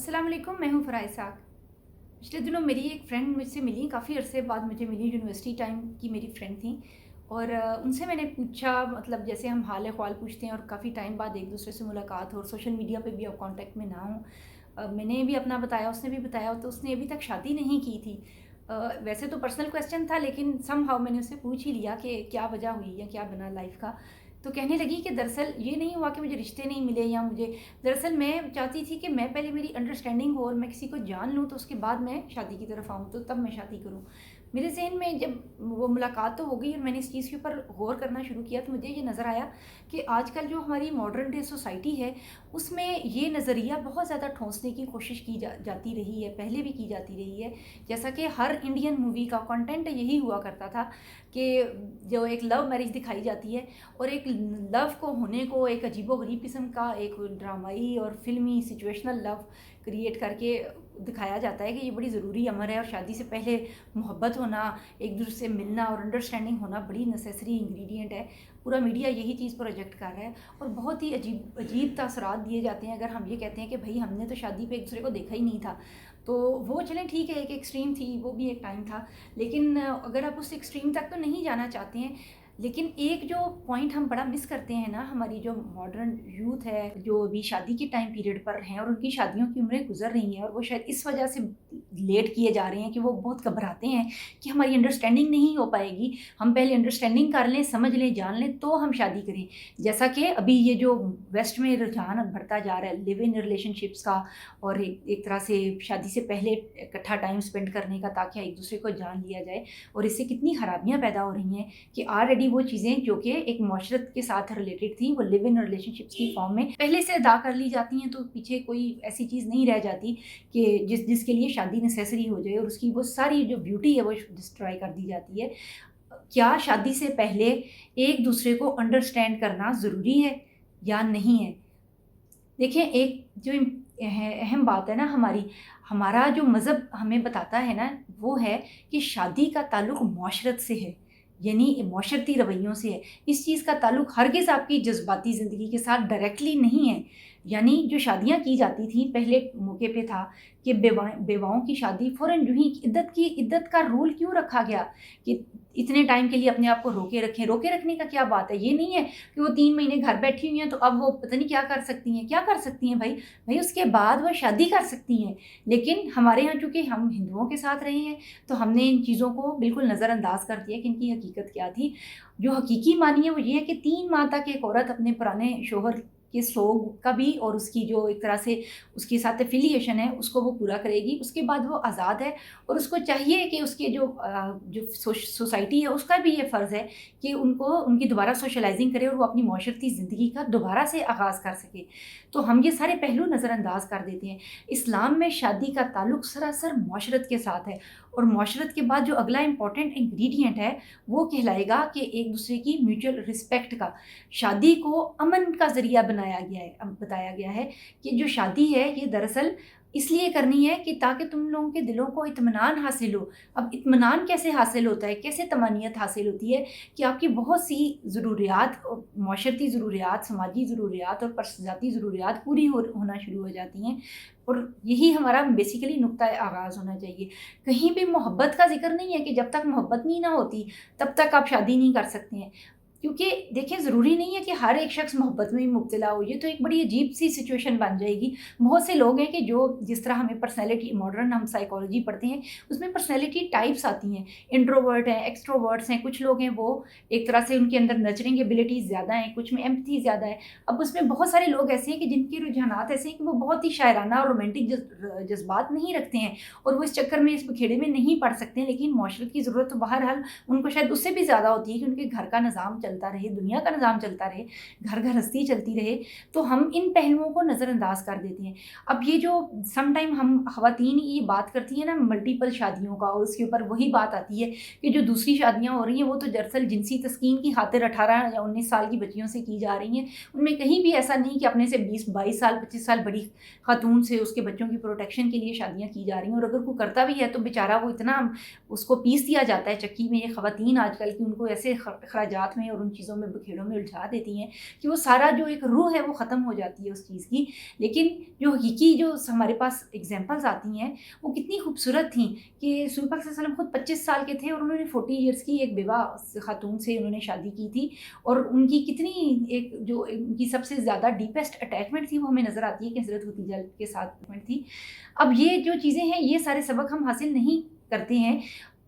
अस्सलाम वालेकुम, मैं हूँ फ़राइज़ साक़। पिछले दिनों मेरी एक फ्रेंड मुझसे मिली, काफ़ी अरसे बाद मुझे मिली, यूनिवर्सिटी टाइम की मेरी फ्रेंड थी। और उनसे मैंने पूछा, मतलब जैसे हम हाल अहवाल पूछते हैं और काफ़ी टाइम बाद एक दूसरे से मुलाकात हो और सोशल मीडिया पे भी अब कांटेक्ट में ना हो। मैंने भी अपना बताया, उसने भी बताया, तो उसने अभी तक शादी नहीं की थी। वैसे तो पर्सनल क्वेश्चन था, लेकिन समहाउ मैंने उससे पूछ ही लिया कि क्या वजह हुई या क्या बना लाइफ़ का। तो कहने लगी कि दरअसल ये नहीं हुआ कि मुझे रिश्ते नहीं मिले या मुझे, दरअसल मैं चाहती थी कि मैं पहले मेरी अंडरस्टैंडिंग हो और मैं किसी को जान लूँ, तो उसके बाद मैं शादी की तरफ आऊँ, तो तब मैं शादी करूँ। मेरे ज़हन में जब वो मुलाकात तो हो गई और मैंने इस चीज़ के ऊपर गौर करना शुरू किया, तो मुझे ये नज़र आया कि आजकल जो हमारी मॉडर्न डे सोसाइटी है, उसमें ये नज़रिया बहुत ज़्यादा ठोंसने की कोशिश की जाती रही है, पहले भी की जाती रही है। जैसा कि हर इंडियन मूवी का कंटेंट यही हुआ करता था कि जो एक लव मैरिज दिखाई जाती है और एक लव को होने को एक अजीबो-गरीब किस्म का एक ड्रामाई और फ़िल्मी सिचुएशनल लव क्रिएट करके दिखाया जाता है कि ये बड़ी ज़रूरी अमर है और शादी से पहले मोहब्बत होना, एक दूसरे से मिलना और अंडरस्टैंडिंग होना बड़ी नेसेसरी इंग्रेडिएंट है। पूरा मीडिया यही चीज़ प्रोजेक्ट कर रहा है और बहुत ही अजीब अजीब तासरात दिए जाते हैं अगर हम ये कहते हैं कि भई हमने तो शादी पे एक दूसरे को देखा ही नहीं था। तो वो चलें ठीक है, एक एक्सट्रीम थी, वो भी एक टाइम था। लेकिन अगर आप उस एक्सट्रीम तक तो नहीं जाना चाहते हैं, लेकिन एक जो पॉइंट हम बड़ा मिस करते हैं ना, हमारी जो मॉडर्न यूथ है, जो अभी शादी के टाइम पीरियड पर हैं और उनकी शादियों की उम्रें गुजर रही हैं और वो शायद इस वजह से लेट किए जा रहे हैं कि वो बहुत घबराते हैं कि हमारी अंडरस्टैंडिंग नहीं हो पाएगी, हम पहले अंडरस्टैंडिंग कर लें, समझ लें, जान लें, तो हम शादी करें। जैसा कि अभी ये जो वेस्ट में रुझान बढ़ता जा रहा है लिव इन रिलेशनशिप्स का, और एक तरह से शादी से पहले इकट्ठा टाइम स्पेंड करने का, ताकि एक दूसरे को जान लिया जाए, और इससे कितनी खराबियाँ पैदा हो रही हैं कि ऑलरेडी वो चीज़ें जो कि एक मुआशरत के साथ रिलेटेड थी, वो लिव इन रिलेशनशिप्स की फॉर्म में पहले से अदा कर ली जाती हैं, तो पीछे कोई ऐसी चीज़ नहीं रह जाती कि जिसके लिए शादी नेसेसरी हो जाए और उसकी वो सारी जो ब्यूटी है वो डिस्ट्रॉय कर दी जाती है। क्या शादी से पहले एक दूसरे को अंडरस्टैंड करना ज़रूरी है या नहीं है? देखिए, एक जो अहम बात है ना, हमारा जो मज़हब हमें बताता है ना, वो है कि शादी का ताल्लुक़ मुआशरत से है, यानी मुआशरती रवैयों से है। इस चीज़ का ताल्लुक़ हरगिज़ आपकी जज़्बाती ज़िंदगी के साथ डायरेक्टली नहीं है। यानी जो शादियाँ की जाती थीं, पहले मौके पे था कि बेवाओं की शादी फ़ौरन यूँ ही इद्दत का रूल क्यों रखा गया कि इतने टाइम के लिए अपने आप को रोके रखें। रोके रखने का क्या बात है? ये नहीं है कि वो 3 महीने घर बैठी हुई हैं, तो अब वो पता नहीं क्या कर सकती हैं। क्या कर सकती हैं भई? भई उसके बाद वो शादी कर सकती हैं। लेकिन हमारे यहाँ चूँकि हम हिंदुओं के साथ रहे हैं, तो हमने इन चीज़ों को बिल्कुल नज़रअंदाज़ कर दिया कि इनकी हकीकत क्या थी। जो हकीकी मानी है वो ये है कि 3 माह तक एक औरत अपने पुराने शौहर के सोग का भी और उसकी जो एक तरह से उसके साथ एफ़िलिएशन है, उसको वो पूरा करेगी। उसके बाद वो आज़ाद है और उसको चाहिए कि उसके जो सोसाइटी है, उसका भी ये फ़र्ज़ है कि उनको उनकी दोबारा सोशलाइज़िंग करे और वो अपनी मुआशरती ज़िंदगी का दोबारा से आगाज़ कर सके। तो हम ये सारे पहलू नज़रअंदाज़ कर देते हैं। इस्लाम में शादी का ताल्लुक़ सरासर मुआशरत के साथ है और मुआशरत के बाद जो अगला इम्पॉर्टेंट इंग्रीडिएंट है, वो कहलाएगा कि एक दूसरे की म्यूचुअल रिस्पेक्ट का। शादी को अमन का ज़रिया बताया गया है कि जो शादी है ये दरअसल इसलिए करनी है कि ताकि तुम लोगों के दिलों को इत्मीनान हासिल हो। अब इत्मीनान कैसे हासिल होता है, कैसे तमन्नियत हासिल होती है कि आपकी बहुत सी ज़रूरियात, माशरती ज़रूरियात, समाजी ज़रूरियात और ज़ाती ज़रूरियात पूरी होना शुरू हो जाती हैं, और यही हमारा बेसिकली नुक्ता आगाज़ होना चाहिए। कहीं भी मोहब्बत का ज़िक्र नहीं है कि जब तक मोहब्बत नहीं ना होती तब तक आप शादी नहीं कर सकते हैं। क्योंकि देखिए, ज़रूरी नहीं है कि हर एक शख्स मोहब्बत में ही मुब्तला हो, ये तो एक बड़ी अजीब-सी सिचुएशन बन जाएगी। बहुत से लोग हैं कि जो जिस तरह हमें पर्सनैलिटी, मॉडर्न हम साइकोलॉजी पढ़ते हैं, उसमें पर्सनैलिटी टाइप्स आती हैं। इंट्रोवर्ट हैं, एक्सट्रोवर्ट्स हैं, कुछ लोग हैं वो एक तरह से उनके अंदर नर्चरिंग एबिलिटीज़ ज़्यादा हैं, कुछ में एम्पैथी ज़्यादा है। अब उसमें बहुत सारे लोग ऐसे हैं कि जिनके रुझानात ऐसे हैं कि वो बहुत ही शायराना और रोमांटिक जज़्बात नहीं रखते हैं और वो इस चक्कर में, इस बखेड़े में नहीं पड़ सकते हैं। लेकिन माशरत की ज़रूरत तो बहरहाल उनको शायद उससे भी ज़्यादा होती है कि उनके घर का निज़ाम चलता रहे, दुनिया का निज़ाम चलता रहे, घर गृहस्थी चलती रहे। तो हम इन पहलुओं को नज़रअंदाज कर देते हैं। अब ये जो सम टाइम हम ख़वातीन ये बात करती हैं ना मल्टीपल शादियों का, और उसके ऊपर वही बात आती है कि जो दूसरी शादियाँ हो रही हैं वो तो दरअसल जिनसी तस्कीन की खातिर 18 या 19 साल की बच्चियों से की जा रही हैं। उनमें कहीं भी ऐसा नहीं कि अपने से 20-22 साल, 25 साल बड़ी खातून से उसके बच्चों की प्रोटेक्शन के लिए शादियाँ की जा रही हैं। और अगर कोई करता भी है तो बेचारा वो इतना उसको पीस दिया जाता है चक्की में। ये ख़वातीन आजकल की, उनको ऐसे अखराजात में और उन चीज़ों में बखेड़ों में उलझा देती हैं कि वो सारा जो एक रूह है वो ख़त्म हो जाती है उस चीज़ की। लेकिन जो हकीकी जो हमारे पास एग्जांपल्स आती हैं वो कितनी खूबसूरत थी कि रसूल पाक सल्लल्लाहु अलैहि वसल्लम खुद 25 साल के थे और उन्होंने 40 ईयर्स की एक बेवा खातून से उन्होंने शादी की थी, और उनकी कितनी एक जो उनकी सबसे ज़्यादा डीपेस्ट अटैचमेंट थी वो हमें नज़र आती है कि हज़रत खदीजा के साथ अटैचमेंट थी। अब ये जो चीज़ें हैं ये सारे सबक हम हासिल नहीं करते हैं,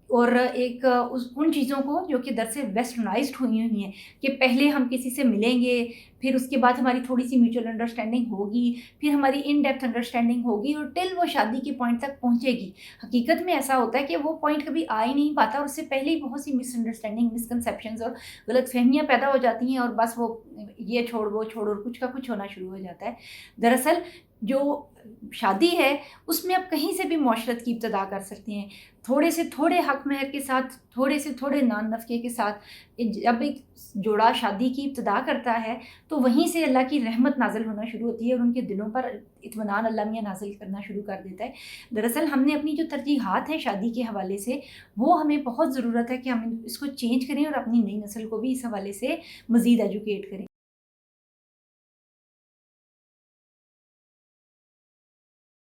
और एक उस उन चीज़ों को जो कि दर से वेस्टर्नाइज़्ड हुई हुई हैं कि पहले हम किसी से मिलेंगे, फिर उसके बाद हमारी थोड़ी-सी म्यूचुअल अंडरस्टैंडिंग होगी, फिर हमारी इन डेप्थ अंडरस्टैंडिंग होगी और टिल वो शादी के पॉइंट तक पहुँचेगी। हकीकत में ऐसा होता है कि वो पॉइंट कभी आ ही नहीं पाता और उससे पहले ही बहुत सी मिसअंडरस्टैंडिंग, मिसकंसेप्शंस और गलतफ़हमियाँ पैदा हो जाती हैं, और बस वो ये छोड़, वो छोड़ और कुछ का कुछ होना शुरू हो जाता है। दरअसल जो शादी है उसमें आप कहीं से भी मुआशरत की इब्तिदा कर सकते हैं। थोड़े से थोड़े हक़ महर के साथ, थोड़े से थोड़े नान नफ़क़े के साथ जब एक जोड़ा शादी की इब्तिदा करता है तो वहीं से अल्लाह की रहमत नाज़िल होना शुरू होती है और उनके दिलों पर इत्मीनान अल्लाह मियाँ नाज़िल करना शुरू कर देता है। दरअसल हमने अपनी जो तरजीहात हैं शादी के हवाले से, वो हमें बहुत ज़रूरत है कि हम इसको चेंज करें और अपनी नई नस्ल को भी इस हवाले से मज़ीद एजुकेट करें।